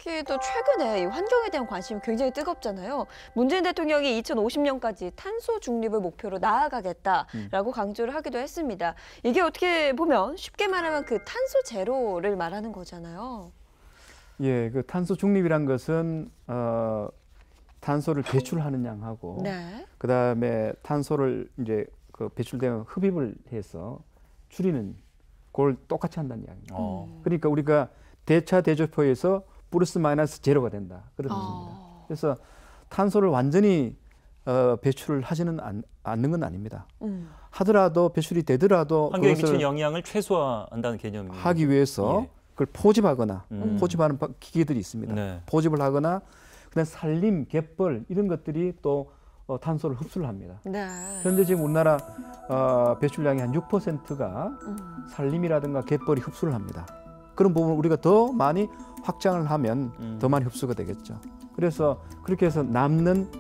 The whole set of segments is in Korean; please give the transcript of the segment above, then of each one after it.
특히 또 최근에 이 환경에 대한 관심이 굉장히 뜨겁잖아요. 문재인 대통령이 2050년까지 탄소 중립을 목표로 나아가겠다라고 강조를 하기도 했습니다. 이게 어떻게 보면 쉽게 말하면 그 탄소 제로를 말하는 거잖아요. 예, 그 탄소 중립이란 것은 탄소를 배출하는 양하고 네. 그다음에 탄소를 이제 그 배출되는 흡입을 해서 줄이는 그걸 똑같이 한다는 이야기입니다. 그러니까 우리가 대차 대조표에서 플러스 마이너스 제로가 된다 그런 뜻입니다. 그래서 탄소를 완전히 배출을 하지는 않는 건 아닙니다. 하더라도 배출이 되더라도 환경에 미치는 영향을 최소화한다는 개념이 하기 위해서 그걸 포집하거나 포집하는 기계들이 있습니다. 네. 포집을 하거나 그다음 산림, 갯벌 이런 것들이 또 탄소를 흡수를 합니다. 네. 현재 지금 우리나라 배출량의 한 6%가 산림이라든가 갯벌이 흡수를 합니다. 그런 부분을 우리가 더 많이 확장을 하면 더 많이 흡수가 되겠죠. 그래서 그렇게 해서 남는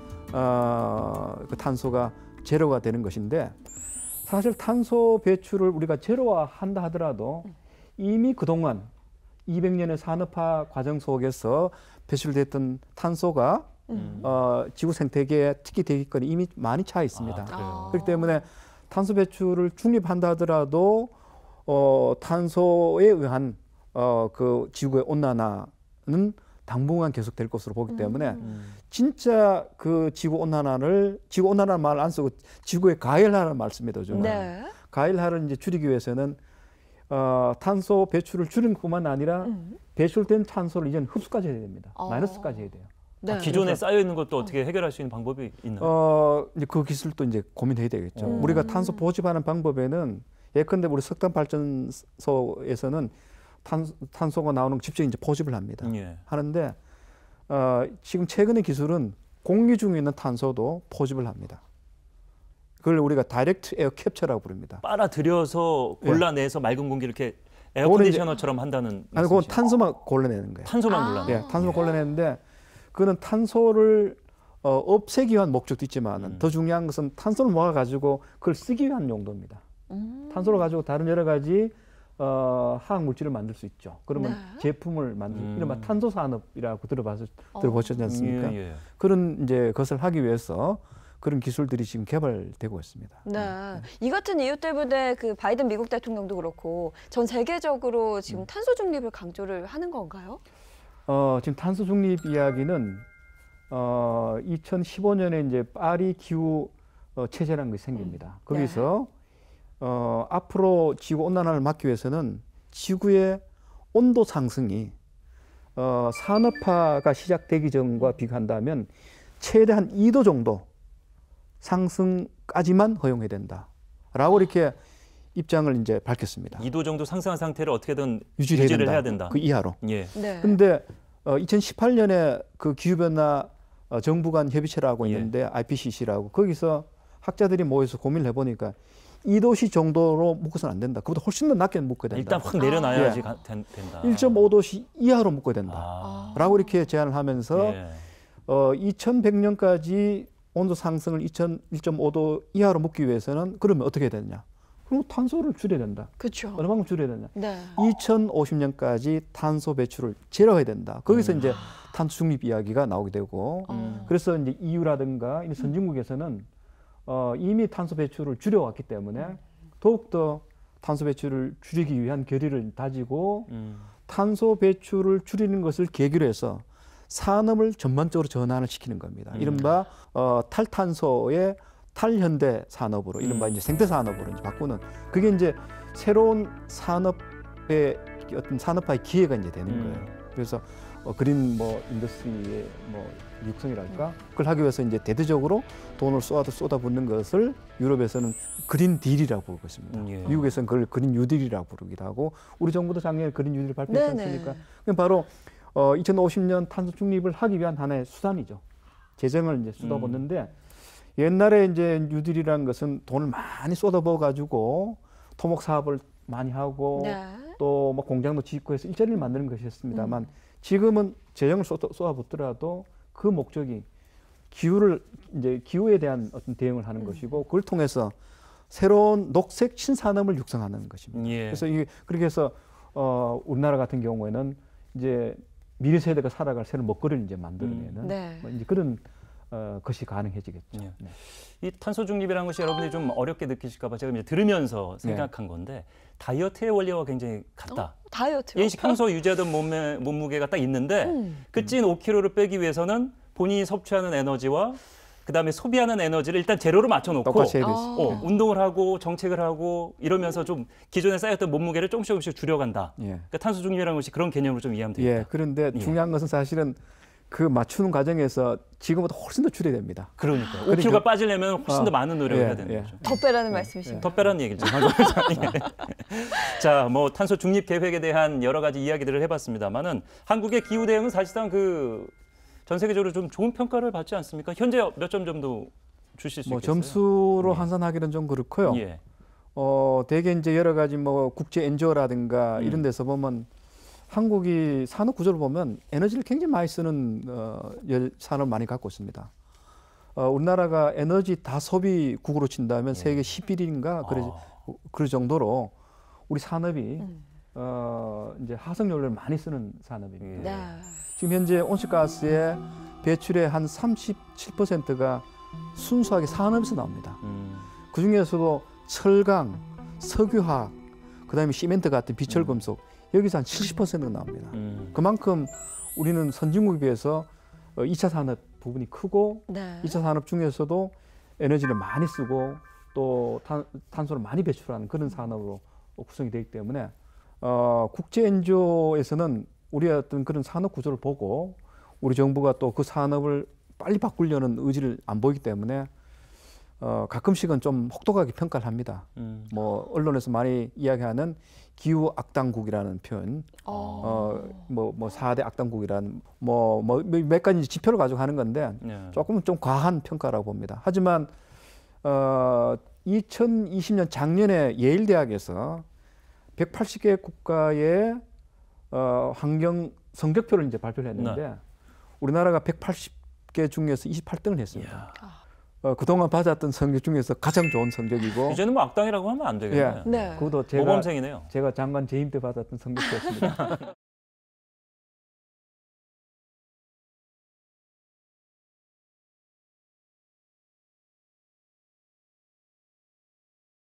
그 탄소가 제로가 되는 것인데 사실 탄소 배출을 우리가 제로화한다 하더라도 이미 그동안 200년의 산업화 과정 속에서 배출됐던 탄소가 지구 생태계에 특히 대기권이 이미 많이 차 있습니다. 그렇기 때문에 탄소 배출을 중립한다 하더라도 탄소에 의한 그 지구의 온난화는 당분간 계속될 것으로 보기 때문에 진짜 그 지구 온난화라는 말 안 쓰고 지구의 가열하라는 말 씁니다. 요즘은. 네. 가열하를 이제 줄이기 위해서는 탄소 배출을 줄이는 것뿐만 아니라 배출된 탄소를 이제는 흡수까지 해야 됩니다. 마이너스까지 해야 돼요. 네. 기존에 쌓여 있는 것도 어떻게 해결할 수 있는 방법이 있나요? 이제 그 기술도 이제 고민해야 되겠죠. 우리가 탄소 포집하는 방법에는 예컨대 우리 석탄 발전소에서는 탄소가 나오는 직접 이제 포집을 합니다. 예. 하는데 지금 최근의 기술은 공기 중에 있는 탄소도 포집을 합니다. 그걸 우리가 다이렉트 에어 캡처라고 부릅니다. 빨아들여서 골라내서 맑은 공기를 이렇게 에어컨디셔너처럼 한다는 아니, 그건 탄소만 골라내는 거예요. 탄소만 골라내. 예, 탄소만 골라내는데 그거는 탄소를 없애기 위한 목적도 있지만 더 중요한 것은 탄소를 모아가지고 그걸 쓰기 위한 용도입니다. 탄소를 가지고 다른 여러 가지 화학 물질을 만들 수 있죠. 그러면 제품을 만들, 이른바 탄소 산업이라고 들어보셨지 않습니까? 예. 그런 이제 것을 하기 위해서 그런 기술들이 지금 개발되고 있습니다. 네. 이 같은 이유 때문에 그 바이든 미국 대통령도 그렇고 전 세계적으로 지금 탄소 중립을 강조를 하는 건가요? 지금 탄소 중립 이야기는 2015년에 이제 파리 기후 체제라는 것이 생깁니다. 거기서 앞으로 지구 온난화를 막기 위해서는 지구의 온도 상승이 산업화가 시작되기 전과 비교한다면 최대 한 2도 정도 상승까지만 허용해야 된다라고 이렇게 입장을 이제 밝혔습니다. 2도 정도 상승한 상태를 어떻게든 유지를 해야 된다. 그 이하로. 예. 네. 근데 2018년에 그 기후변화 정부 간 협의체라고 있는데 IPCC라고 거기서 학자들이 모여서 고민을 해보니까 2도씨 정도로 묶어서는 안 된다. 그보다 훨씬 더 낮게 묶어야 된다. 일단 확 내려놔야지 된다. 1.5도씨 이하로 묶어야 된다. 라고 이렇게 제안을 하면서 2100년까지 온도 상승을 1.5도 이하로 묶기 위해서는 그러면 어떻게 해야 되느냐. 그리고 탄소를 줄여야 된다. 그렇죠. 얼마만큼 줄여야 되느냐. 네. 2050년까지 탄소 배출을 제로해야 된다. 거기서 이제 탄소 중립 이야기가 나오게 되고 그래서 이제 EU라든가 선진국에서는 이미 탄소 배출을 줄여왔기 때문에 더욱더 탄소 배출을 줄이기 위한 결의를 다지고 탄소 배출을 줄이는 것을 계기로 해서 산업을 전반적으로 전환을 시키는 겁니다. 이른바 탈탄소의 탈현대 산업으로 이른바 이제 생태 산업으로 이제 바꾸는 그게 이제 새로운 산업의 어떤 산업화의 기회가 이제 되는 거예요. 그래서 그린 인더스트리의 육성이랄까 그걸 하기 위해서 이제 대대적으로 돈을 쏟아붓는 것을 유럽에서는 그린 딜이라고 부르고 있습니다. 미국에서는 그걸 그린 뉴딜이라고 부르기도 하고 우리 정부도 작년에 그린 뉴딜을 발표했지 않습니까? 그럼 바로 2050년 탄소 중립을 하기 위한 하나의 수단이죠. 재정을 이제 쏟아붓는데 옛날에 이제 뉴딜이라는 것은 돈을 많이 쏟아부어 가지고 토목 사업을 많이 하고 또 뭐 공장도 짓고 해서 일자리를 만드는 것이었습니다만 지금은 재정을 쏟아붓더라도 그 목적이 기후에 대한 어떤 대응을 하는 것이고 그걸 통해서 새로운 녹색 신산업을 육성하는 것입니다. 그래서 그렇게 해서 우리나라 같은 경우에는 이제 미래 세대가 살아갈 새로운 먹거리를 이제 만들어내는 네. 뭐 이제 그런 것이 가능해지겠죠. 예. 네. 이 탄소 중립이라는 것이 여러분들이 좀 어렵게 느끼실까 봐 제가 이제 들으면서 생각한 건데 다이어트의 원리와 굉장히 같다. 다이어트요? 예시 평소 유지하던 몸무게가 딱 있는데 그 찐 5kg를 빼기 위해서는 본인이 섭취하는 에너지와 그다음에 소비하는 에너지를 일단 제로로 맞춰놓고 똑같이 해야 되지. 운동을 하고 정책을 하고 이러면서 좀 기존에 쌓였던 몸무게를 조금씩 줄여간다. 예. 그러니까 탄소 중립이라는 것이 그런 개념으로 좀 이해하면 되겠다. 예. 그런데 예. 중요한 것은 사실은 그 맞추는 과정에서 지금보다 훨씬 더 줄여야 됩니다. 그러니까요. 그러니까- 5kg가 빠지려면 훨씬 더 많은 노력을 해야 되는 거죠. 더 빼라는 말씀이신가요? 더 빼라는 얘기죠. 자, 뭐 탄소 중립 계획에 대한 여러 가지 이야기들을 해봤습니다만은 한국의 기후 대응은 사실상 그 전 세계적으로 좀 좋은 평가를 받지 않습니까? 현재 몇 점 정도 주실 수 뭐 있겠어요? 점수로 예. 환산하기는 좀 그렇고요. 예. 대개 이제 여러 가지 뭐 국제 NGO라든가 이런 데서 보면 한국이 산업 구조를 보면 에너지를 굉장히 많이 쓰는 산업을 많이 갖고 있습니다. 우리나라가 에너지 다소비국으로 친다면 세계 11위인가 그럴 정도로 우리 산업이 이제 화석연료를 많이 쓰는 산업입니다. 네. 지금 현재 온실가스의 배출의 한 37%가 순수하게 산업에서 나옵니다. 그 중에서도 철강, 석유화학, 그다음에 시멘트 같은 비철금속 여기서 한 70%가 나옵니다. 그만큼 우리는 선진국에 비해서 2차 산업 부분이 크고 네. 2차 산업 중에서도 에너지를 많이 쓰고 또 탄소를 많이 배출하는 그런 산업으로 구성이 되기 때문에 국제 NGO에서는 우리의 어떤 그런 산업 구조를 보고 우리 정부가 또 그 산업을 빨리 바꾸려는 의지를 안 보이기 때문에 가끔씩은 좀 혹독하게 평가를 합니다. 뭐 언론에서 많이 이야기하는 기후 악당국이라는 표현, 뭐 4대 악당국이라는 몇 가지 지표를 가지고 하는 건데 조금은 좀 과한 평가라고 봅니다. 하지만 2020년 작년에 예일대학에서 180개 국가의 환경 성적표를 이제 발표를 했는데 우리나라가 180개 중에서 28등을 했습니다. 그동안 받았던 성적 중에서 가장 좋은 성적이고 이제는 뭐 악당이라고 하면 안 되겠네요. 예. 네. 그것도 모범생이네요. 제가 장관 재임 때 받았던 성적표였습니다.